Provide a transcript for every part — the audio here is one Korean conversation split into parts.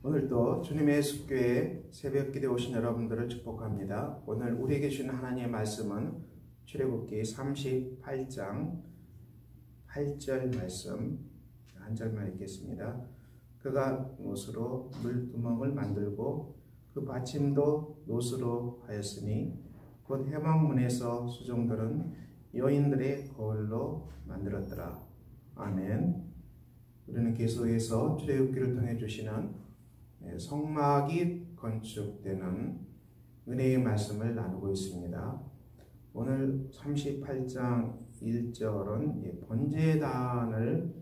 오늘도 주님의 예수교회 새벽기도에 오신 여러분들을 축복합니다. 오늘 우리에게 주신 하나님의 말씀은 출애굽기 38장 8절 말씀 한 절만 읽겠습니다. 그가 못으로 물두멍을 만들고 그 받침도 노스로 하였으니 곧 해방문에서 수종들은 여인들의 거울로 만들었더라. 아멘. 우리는 계속해서 출애굽기를 통해 주시는 성막이 건축되는 은혜의 말씀을 나누고 있습니다. 오늘 38장 1절은 번제단을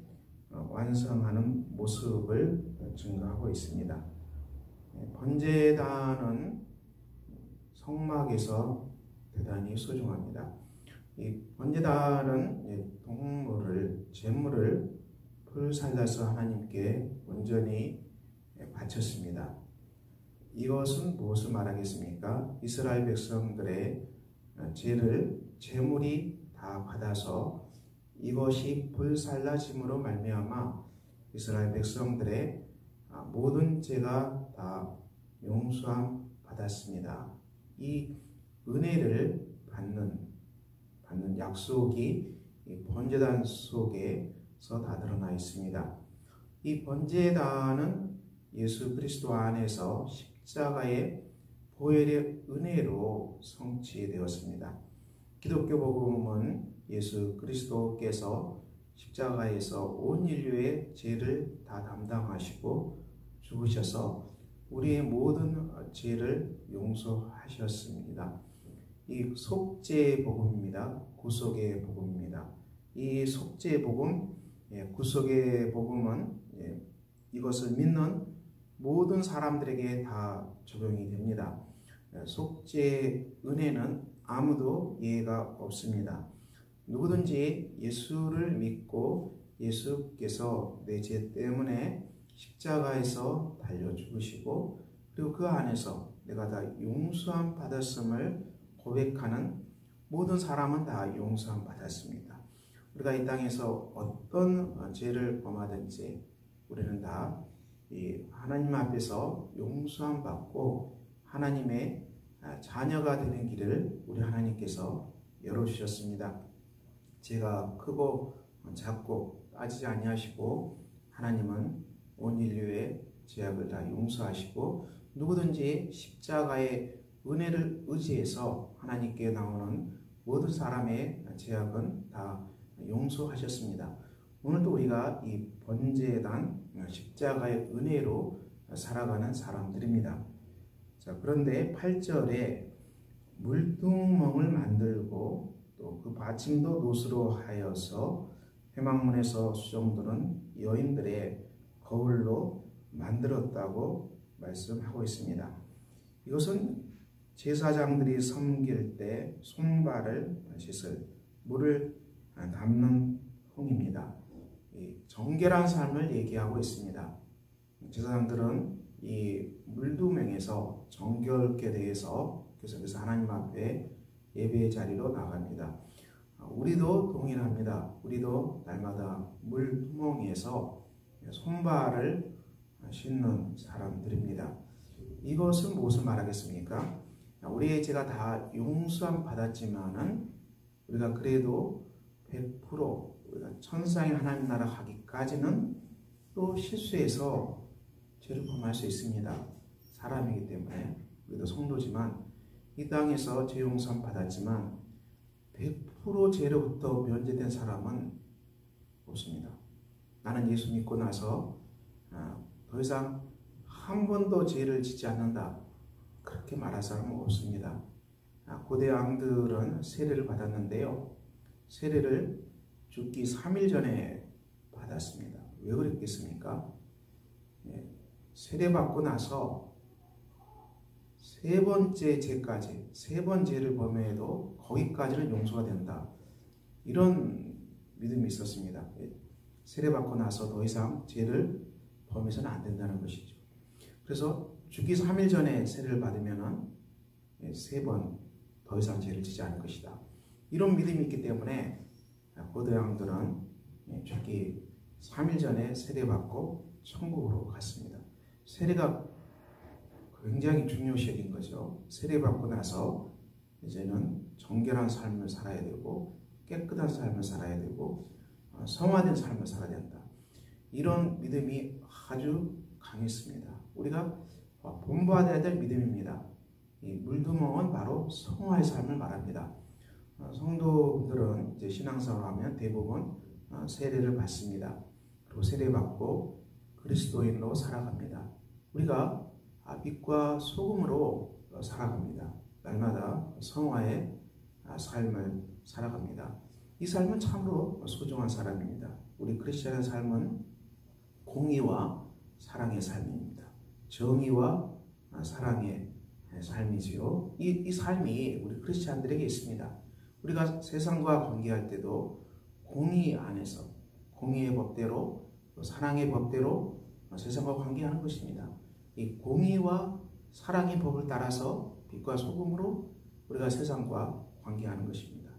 완성하는 모습을 증거하고 있습니다. 번제단은 성막에서 대단히 소중합니다. 이 번제단은 제물을 불살라서 하나님께 온전히 바쳤습니다. 이것은 무엇을 말하겠습니까? 이스라엘 백성들의 제물이 다 받아서 이것이 불살라짐으로 말미암아 이스라엘 백성들의 모든 죄가 다 용서함 받았습니다. 이 은혜를 받는 약속이 이 번제단 속에서 다 드러나 있습니다. 이 번제단은 예수 그리스도 안에서 십자가의 보혈의 은혜로 성취되었습니다. 기독교 복음은 예수 그리스도께서 십자가에서 온 인류의 죄를 다 담당하시고 죽으셔서 우리의 모든 죄를 용서하셨습니다. 이 속죄의 복음입니다. 구속의 복음입니다. 이 속죄의 복음, 구속의 복음은 이것을 믿는 모든 사람들에게 다 적용이 됩니다. 속죄의 은혜는 아무도 예외가 없습니다. 누구든지 예수를 믿고 예수께서 내 죄 때문에 십자가에서 달려 죽으시고 그리고 그 안에서 내가 다 용서함 받았음을 고백하는 모든 사람은 다 용서함 받았습니다. 우리가 이 땅에서 어떤 죄를 범하든지 우리는 다 하나님 앞에서 용서함 받고 하나님의 자녀가 되는 길을 우리 하나님께서 열어주셨습니다. 죄가 크고 작고 따지지 아니하시고 하나님은 온 인류의 죄악을 다 용서하시고 누구든지 십자가의 은혜를 의지해서 하나님께 나오는 모든 사람의 죄악은 다 용서하셨습니다. 오늘도 우리가 이 번제단 십자가의 은혜로 살아가는 사람들입니다. 자, 그런데 8절에 물두멍을 만들고 또 그 받침도 노스로 하여서 회막문에서 수종들은 여인들의 거울로 만들었다고 말씀하고 있습니다. 이것은 제사장들이 섬길 때 손발을 씻을 물을 담는 홍입니다. 정결한 삶을 얘기하고 있습니다. 제사장들은 이 물두멍에서 정결케 대해서 계속해서 하나님 앞에 예배의 자리로 나갑니다. 우리도 동일합니다. 우리도 날마다 물두멍에서 손발을 씻는 사람들입니다. 이것은 무엇을 말하겠습니까? 우리의 죄가 다 용서함 받았지만은 우리가 그래도 100% 우리가 천상의 하나님 나라 가기까지는 또 실수해서 죄를 범할 수 있습니다. 사람이기 때문에 우리도 성도지만 이 땅에서 죄 용서함 받았지만 100% 죄로부터 면제된 사람은 없습니다. 나는 예수 믿고 나서 더 이상 한 번도 죄를 짓지 않는다 그렇게 말할 사람은 없습니다. 고대 왕들은 세례를 받았는데요. 세례를 죽기 3일 전에 받았습니다. 왜 그랬겠습니까? 세례받고 나서 세 번째 죄까지, 세 번 죄를 범해도 거기까지는 용서가 된다. 이런 믿음이 있었습니다. 세례받고 나서 더 이상 죄를 범해서는 안 된다는 것이죠. 그래서 죽기 3일 전에 세례를 받으면 세 번 더 이상 죄를 지지 않을 것이다. 이런 믿음이 있기 때문에 고대 왕들은 죽기 3일 전에 세례받고 천국으로 갔습니다. 세례가 굉장히 중요시해진 거죠. 세례받고 나서 이제는 정결한 삶을 살아야 되고 깨끗한 삶을 살아야 되고 성화된 삶을 살아야 된다. 이런 믿음이 아주 강했습니다. 우리가 본받아야 될 믿음입니다. 이 물두멍은 바로 성화의 삶을 말합니다. 성도들은 이제 신앙생활을 하면 대부분 세례를 받습니다. 그리고 세례받고 그리스도인으로 살아갑니다. 우리가 빛과 소금으로 살아갑니다. 날마다 성화의 삶을 살아갑니다. 이 삶은 참으로 소중한 삶입니다. 우리 크리스천의 삶은 공의와 사랑의 삶입니다. 정의와 사랑의 삶이지요. 이 삶이 우리 크리스천들에게 있습니다. 우리가 세상과 관계할 때도 공의 안에서 공의의 법대로 또 사랑의 법대로 세상과 관계하는 것입니다. 이 공의와 사랑의 법을 따라서 빛과 소금으로 우리가 세상과 관계하는 것입니다.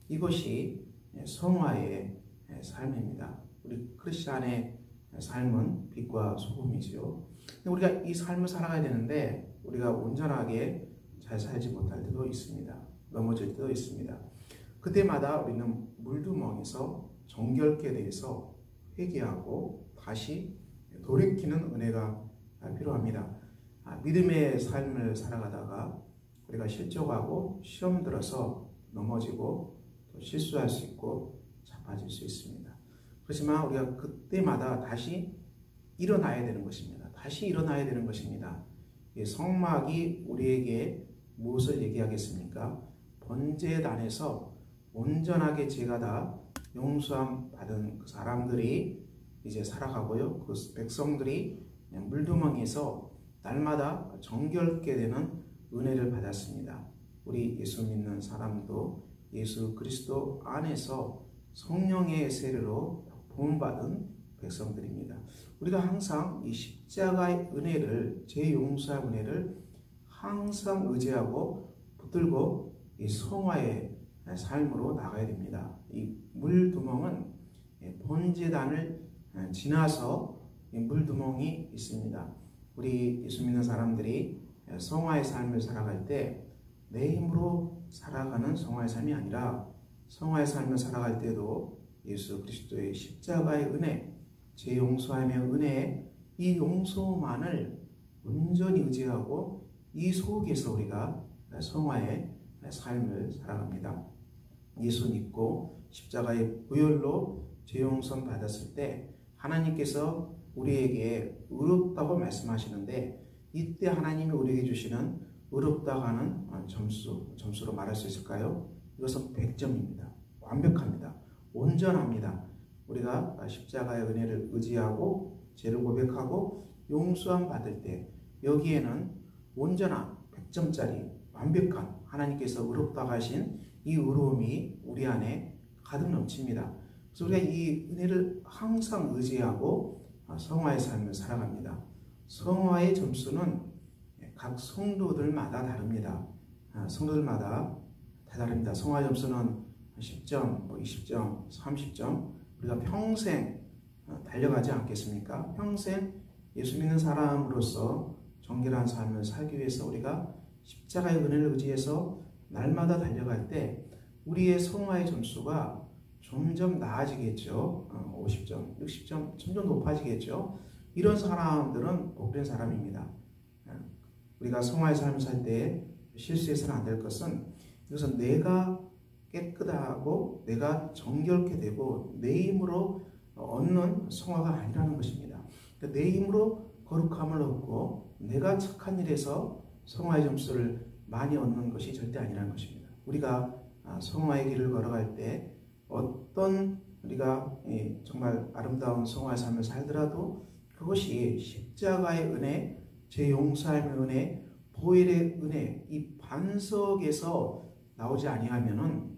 이것이 성화의 삶입니다. 우리 크리스천의 삶은 빛과 소금이지요. 우리가 이 삶을 살아가야 되는데 우리가 온전하게 잘 살지 못할 때도 있습니다. 넘어질 때도 있습니다. 그때마다 우리는 물두멍에서 정결케 대해서 회개하고 다시 돌이키는 은혜가 필요합니다. 믿음의 삶을 살아가다가 우리가 실족하고 시험 들어서 넘어지고 또 실수할 수 있고 자빠질 수 있습니다. 그렇지만 우리가 그때마다 다시 일어나야 되는 것입니다. 다시 일어나야 되는 것입니다. 성막이 우리에게 무엇을 얘기하겠습니까? 번제단에서 온전하게 죄가 다 용서함 받은 그 사람들이 이제 살아가고요. 그 백성들이 물두멍에서 날마다 정결케 되는 은혜를 받았습니다. 우리 예수 믿는 사람도 예수 그리스도 안에서 성령의 세례로 부음받은 백성들입니다. 우리가 항상 이 십자가의 은혜를, 제 용서의 은혜를 항상 의지하고 붙들고 이 성화의 삶으로 나가야 됩니다. 이 물두멍은 번제단을 지나서 이 물두멍이 있습니다. 우리 예수 믿는 사람들이 성화의 삶을 살아갈 때 내 힘으로 살아가는 성화의 삶이 아니라 성화의 삶을 살아갈 때도 예수 그리스도의 십자가의 은혜, 제 용서함의 은혜, 이 용서만을 온전히 의지하고 이 속에서 우리가 성화의 삶을 살아갑니다. 예수 믿고 십자가의 부혈로 죄 용서 받았을 때 하나님께서 우리에게 의롭다고 말씀하시는데 이때 하나님이 우리에게 주시는 의롭다고 하는 점수로 말할 수 있을까요? 이것은 100점입니다. 완벽합니다. 온전합니다. 우리가 십자가의 은혜를 의지하고 죄를 고백하고 용서함 받을 때 여기에는 온전한 100점짜리 완벽한 하나님께서 의롭다고 하신 이 의로움이 우리 안에 가득 넘칩니다. 그래서 우리가 이 은혜를 항상 의지하고 성화의 삶을 살아갑니다. 성화의 점수는 각 성도들마다 다릅니다. 성도들마다 다 다릅니다. 성화의 점수는 10점, 20점, 30점 우리가 평생 달려가지 않겠습니까? 평생 예수 믿는 사람으로서 정결한 삶을 살기 위해서 우리가 십자가의 은혜를 의지해서 날마다 달려갈 때 우리의 성화의 점수가 점점 나아지겠죠. 50점, 60점 점점 높아지겠죠. 이런 사람들은 복된 사람입니다. 우리가 성화의 삶을 살 때 실수해서는 안 될 것은 이것은 내가 깨끗하고 내가 정결케 되고 내 힘으로 얻는 성화가 아니라는 것입니다. 그러니까 내 힘으로 거룩함을 얻고 내가 착한 일에서 성화의 점수를 많이 얻는 것이 절대 아니라는 것입니다. 우리가 성화의 길을 걸어갈 때 어떤 우리가 정말 아름다운 성화의 삶을 살더라도 그것이 십자가의 은혜, 제 용서의 은혜, 보혈의 은혜, 이 반석에서 나오지 아니하면은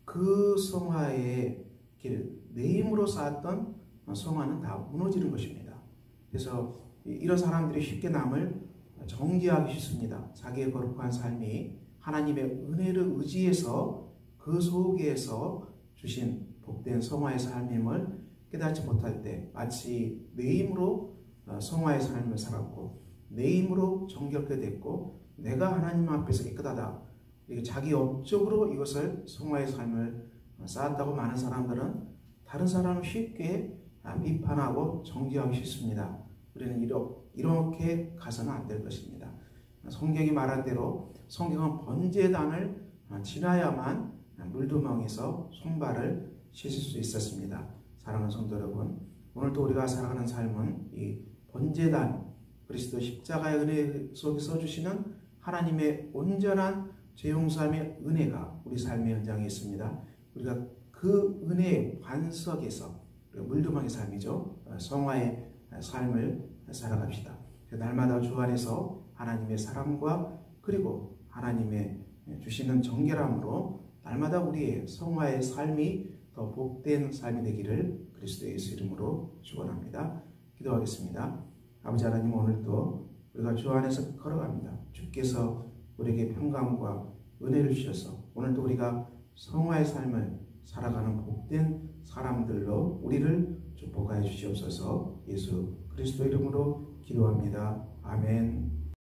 그 성화의 길, 내 힘으로 쌓았던 성화는 다 무너지는 것입니다. 그래서 이런 사람들이 쉽게 남을 정죄하기 쉽습니다. 자기의 거룩한 삶이 하나님의 은혜를 의지해서 그 속에서 주신 복된 성화의 삶임을 깨닫지 못할 때 마치 내 힘으로 성화의 삶을 살았고 내 힘으로 정결케 됐고 내가 하나님 앞에서 깨끗하다. 자기 업적으로 이것을 성화의 삶을 쌓았다고 많은 사람들은 다른 사람을 쉽게 비판하고 정죄하기 쉽습니다. 우리는 이렇게 가서는 안 될 것입니다. 성경이 말한 대로 성경은 번제단을 지나야만 물두멍에서 손발을 씻을 수 있었습니다. 사랑하는 성도 여러분, 오늘도 우리가 살아가는 삶은 이 번제단, 그리스도 십자가의 은혜 속에서 주시는 하나님의 온전한 죄용서함의 은혜가 우리 삶의 현장에 있습니다. 우리가 그 은혜의 반석에서 물두멍의 삶이죠. 성화의 삶을 살아갑시다. 날마다 주 안에서 하나님의 사랑과 그리고 하나님의 주시는 정결함으로 날마다 우리의 성화의 삶이 더 복된 삶이 되기를 그리스도 예수 이름으로 축원합니다. 기도하겠습니다. 아버지 하나님, 오늘도 우리가 주 안에서 걸어갑니다. 주께서 우리에게 평강과 은혜를 주셔서 오늘도 우리가 성화의 삶을 살아가는 복된 사람들로 우리를 축복하여 주시옵소서. 예수 그리스도 이름으로 기도합니다. 아멘.